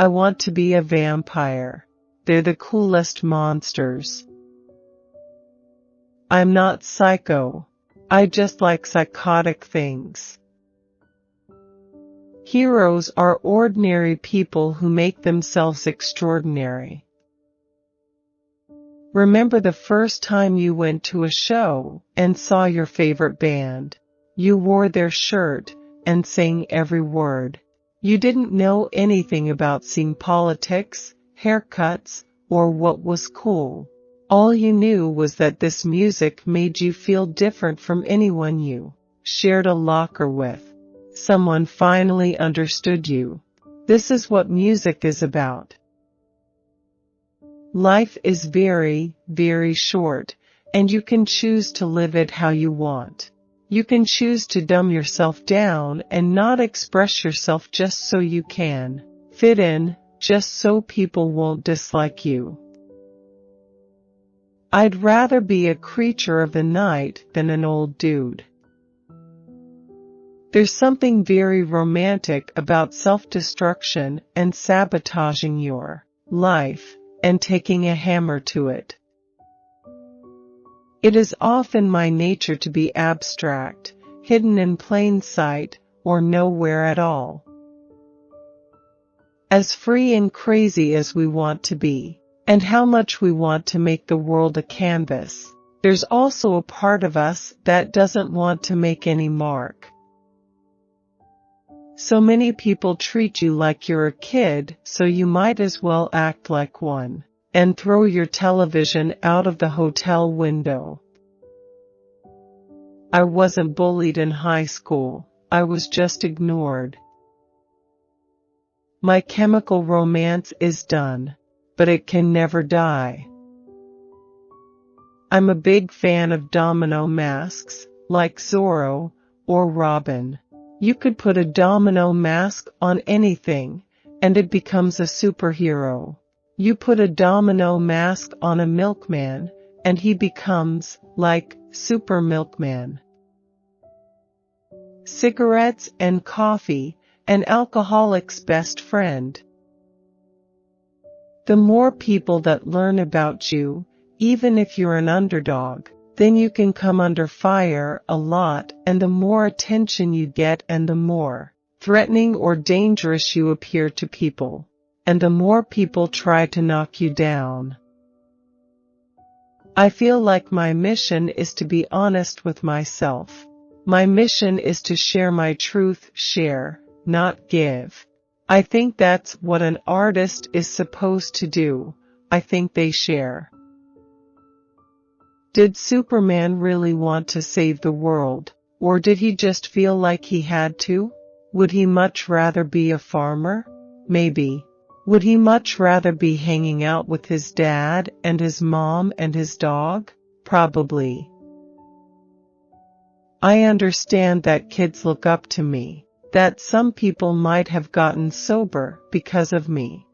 I want to be a vampire. They're the coolest monsters. I'm not psycho. I just like psychotic things. Heroes are ordinary people who make themselves extraordinary. Remember the first time you went to a show and saw your favorite band. You wore their shirt and sang every word. You didn't know anything about scene politics, haircuts, or what was cool. All you knew was that this music made you feel different from anyone you shared a locker with. Someone finally understood you. This is what music is about. Life is very, very short, and you can choose to live it how you want. You can choose to dumb yourself down and not express yourself just so you can fit in, just so people won't dislike you. I'd rather be a creature of the night than an old dude. There's something very romantic about self-destruction and sabotaging your life and taking a hammer to it. It is often my nature to be abstract, hidden in plain sight, or nowhere at all. As free and crazy as we want to be, and how much we want to make the world a canvas, there's also a part of us that doesn't want to make any mark. So many people treat you like you're a kid, so you might as well act like one, and throw your television out of the hotel window. I wasn't bullied in high school, I was just ignored. My chemical romance is done, but it can never die. I'm a big fan of domino masks, like Zorro or Robin. You could put a domino mask on anything, and it becomes a superhero. You put a domino mask on a milkman, and he becomes, like, Super Milkman. Cigarettes and coffee, an alcoholic's best friend. The more people that learn about you, even if you're an underdog, then you can come under fire a lot, and the more attention you get and the more threatening or dangerous you appear to people, and the more people try to knock you down. I feel like my mission is to be honest with myself. My mission is to share my truth, share, not give. I think that's what an artist is supposed to do. I think they share. Did Superman really want to save the world, or did he just feel like he had to? Would he much rather be a farmer? Maybe. Would he much rather be hanging out with his dad and his mom and his dog? Probably. I understand that kids look up to me, that some people might have gotten sober because of me.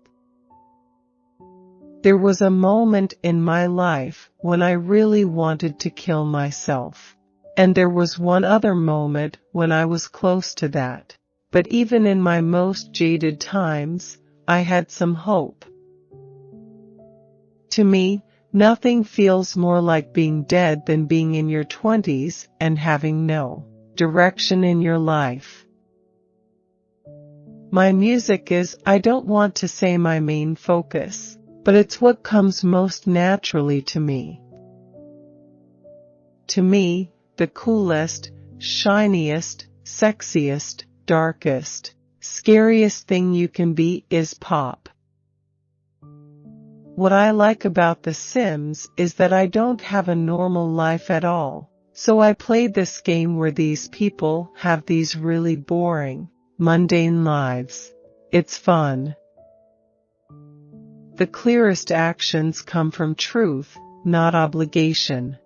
There was a moment in my life when I really wanted to kill myself. And there was one other moment when I was close to that. But even in my most jaded times, I had some hope. To me, nothing feels more like being dead than being in your 20s and having no direction in your life. My music is, I don't want to say my main focus, but it's what comes most naturally to me. To me, the coolest, shiniest, sexiest, darkest, scariest thing you can be is pop. What I like about The Sims is that I don't have a normal life at all, so I played this game where these people have these really boring, mundane lives. It's fun. The clearest actions come from truth, not obligation.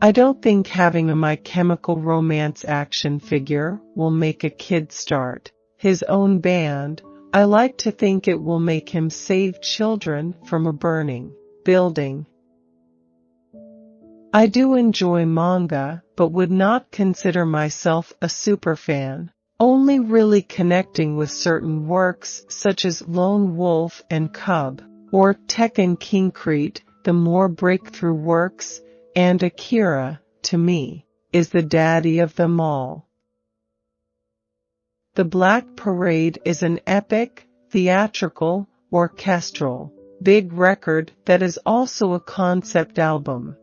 I don't think having a My Chemical Romance action figure will make a kid start his own band. I like to think it will make him save children from a burning building. I do enjoy manga, but would not consider myself a superfan. only really connecting with certain works such as Lone Wolf and Cub, or Tekken Concrete, the more breakthrough works, and Akira, to me, is the daddy of them all. The Black Parade is an epic, theatrical, orchestral, big record that is also a concept album.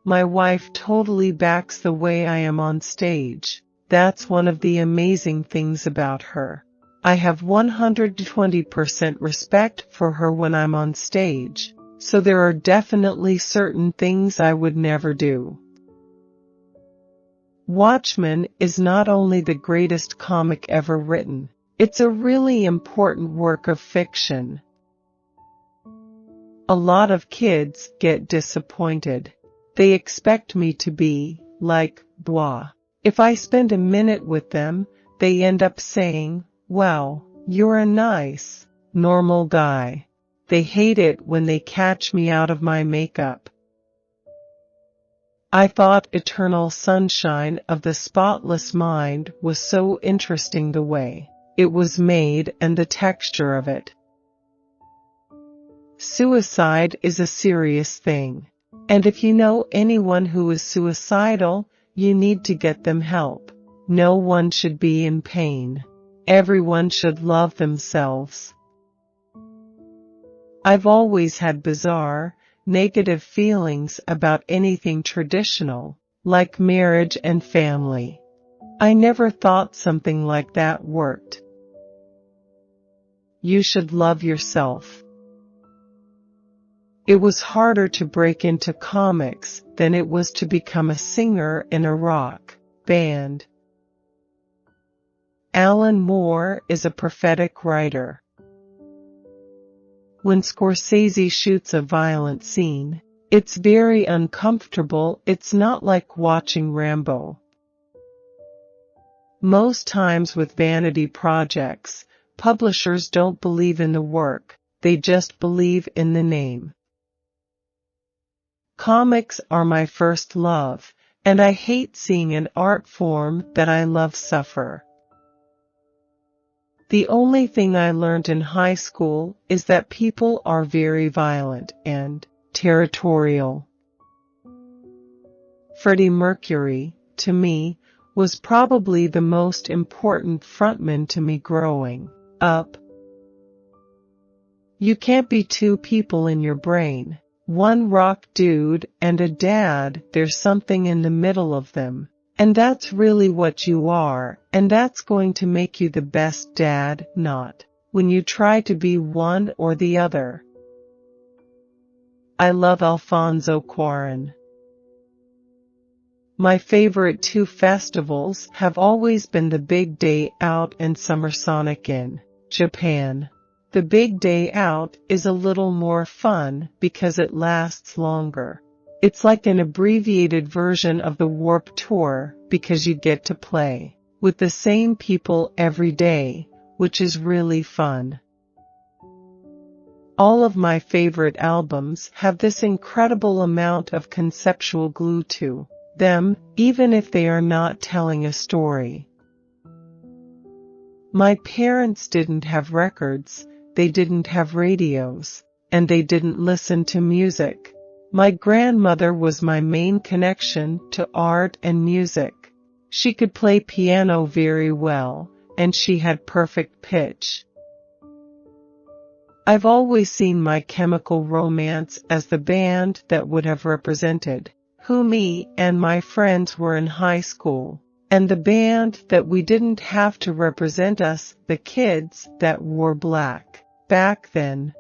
My wife totally backs the way I am on stage. That's one of the amazing things about her. I have 120% respect for her when I'm on stage, so there are definitely certain things I would never do. Watchmen is not only the greatest comic ever written, it's a really important work of fiction. A lot of kids get disappointed. They expect me to be like blah. If I spend a minute with them, they end up saying, "Wow, you're a nice, normal guy." They hate it when they catch me out of my makeup. I thought Eternal Sunshine of the Spotless Mind was so interesting, the way it was made and the texture of it. Suicide is a serious thing, and if you know anyone who is suicidal, you need to get them help. No one should be in pain. Everyone should love themselves. I've always had bizarre, negative feelings about anything traditional, like marriage and family. I never thought something like that worked. You should love yourself. It was harder to break into comics than it was to become a singer in a rock band. Alan Moore is a prophetic writer. When Scorsese shoots a violent scene, it's very uncomfortable. It's not like watching Rambo. Most times with vanity projects, publishers don't believe in the work, they just believe in the name. Comics are my first love, and I hate seeing an art form that I love suffer. The only thing I learned in high school is that people are very violent and territorial. Freddie Mercury, to me, was probably the most important frontman to me growing up. You can't be two people in your brain. One rock dude and a dad, there's something in the middle of them. And that's really what you are, and that's going to make you the best dad, not when you try to be one or the other. I love Alfonso Cuarón. My favorite two festivals have always been the Big Day Out and Summer Sonic in Japan. The Big Day Out is a little more fun because it lasts longer. It's like an abbreviated version of the Warped Tour because you get to play with the same people every day, which is really fun. All of my favorite albums have this incredible amount of conceptual glue to them, even if they are not telling a story. My parents didn't have records. They didn't have radios, and they didn't listen to music. My grandmother was my main connection to art and music. She could play piano very well, and she had perfect pitch. I've always seen My Chemical Romance as the band that would have represented who me and my friends were in high school, and the band that we didn't have to represent us, the kids that wore black. Back then,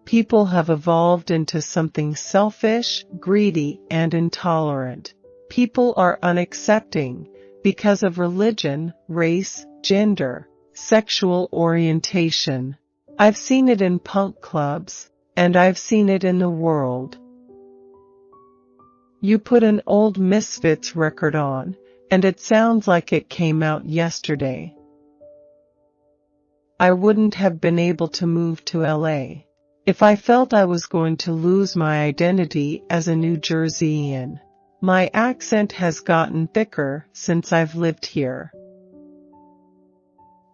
people have evolved into something selfish, greedy, and intolerant. People are unaccepting because of religion, race, gender, sexual orientation. I've seen it in punk clubs, and I've seen it in the world. You put an old Misfits record on, and it sounds like it came out yesterday. I wouldn't have been able to move to LA if I felt I was going to lose my identity as a New Jerseyan. My accent has gotten thicker since I've lived here.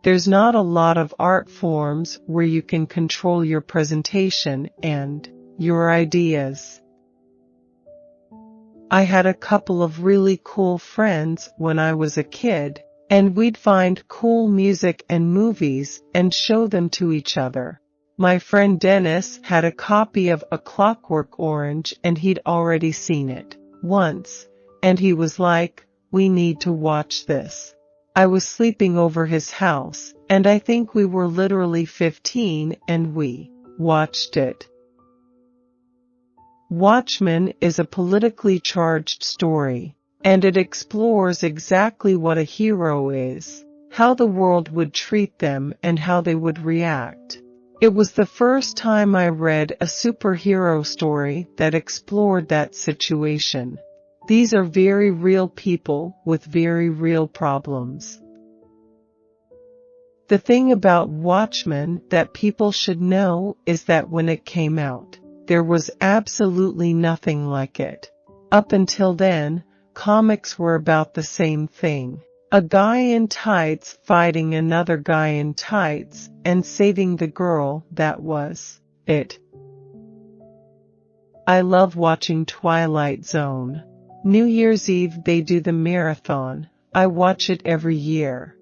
There's not a lot of art forms where you can control your presentation and your ideas. I had a couple of really cool friends when I was a kid, and we'd find cool music and movies and show them to each other. My friend Dennis had a copy of A Clockwork Orange and he'd already seen it once, and he was like, "We need to watch this." I was sleeping over his house, and I think we were literally 15 and we watched it. Watchmen is a politically charged story, and it explores exactly what a hero is, how the world would treat them and how they would react. It was the first time I read a superhero story that explored that situation. These are very real people with very real problems. The thing about Watchmen that people should know is that when it came out, there was absolutely nothing like it. Up until then, comics were about the same thing. A guy in tights fighting another guy in tights and saving the girl. That was it. I love watching Twilight Zone. New Year's Eve they do the marathon. I watch it every year.